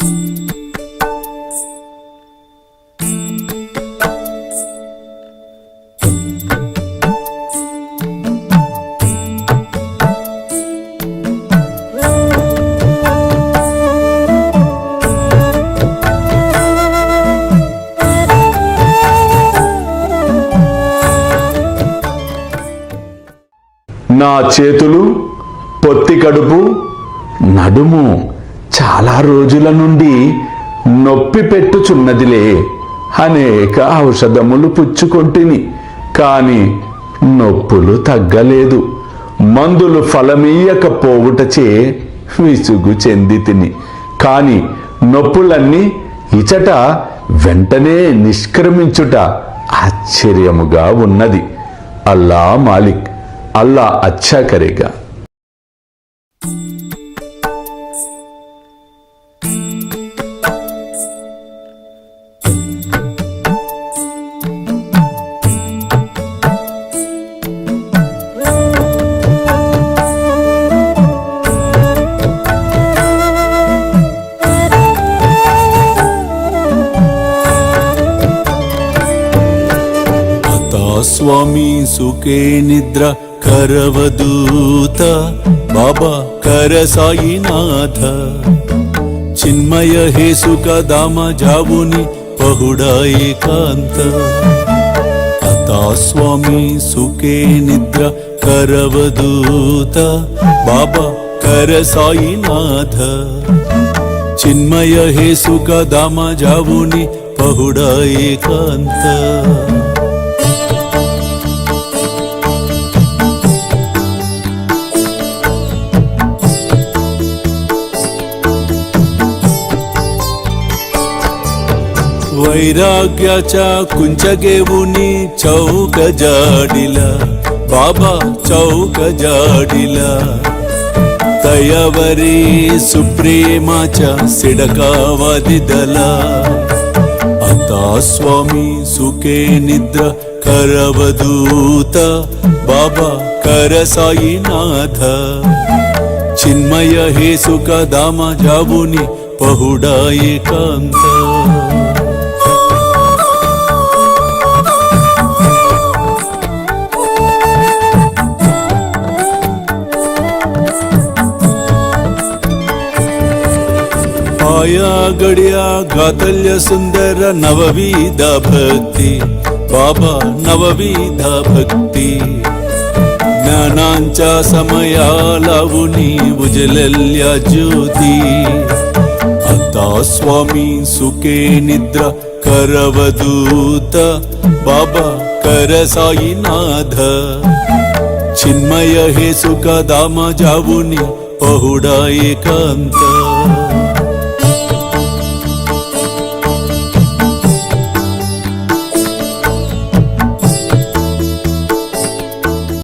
నా చేతులు, పొత్తి కడుపు, నడుము చాలా రోజుల నుండి నొప్పి పెట్టుచున్నదిలే. అనేక ఔషధములు పుచ్చుకొంటిని, కాని నొప్పులు తగ్గలేదు. మందులు ఫలమీయకపోవుటచే విసుగు చెందితిని. కాని నొప్పులన్నీ ఇచట వెంటనే నిష్క్రమించుట ఆశ్చర్యముగా ఉన్నది. అల్లా మాలిక్, అల్లా అచ్చా కరేగా. స్వామి సుఖే నిద్ర करवदूत बाबा कर साईनाथ चिन्मय हे सुख दाम जावुनी पहुडा एकांत आता स्वामी सुखे निद्र करवदूत बाबा कर साईनाथ चिन्मय हे सुख दाम जावुनी पहुडा एकांत वैराग्याच्या कुंचगेवुनी चौक जाडिला बाबा चौक जाडिला तयावरी सुप्रेमाच्या सिडकावा दिदला आता स्वामी सुखे निद्र करवदूत बाबा कर साईनाथ चिन्मय हे सुख दाम जावुनी पहुडा एकांत आया गड्या गातल्य सुंदर नवविध भक्ती बाबा नवविध भक्ती ज्ञानांच्या समया लावुनी उजलल्या ज्योती आता स्वामी सुखे निद्र करवदूत बाबा कर साईनाथ चिन्मय हे सुख दाम जावुनी पहुडा एकांत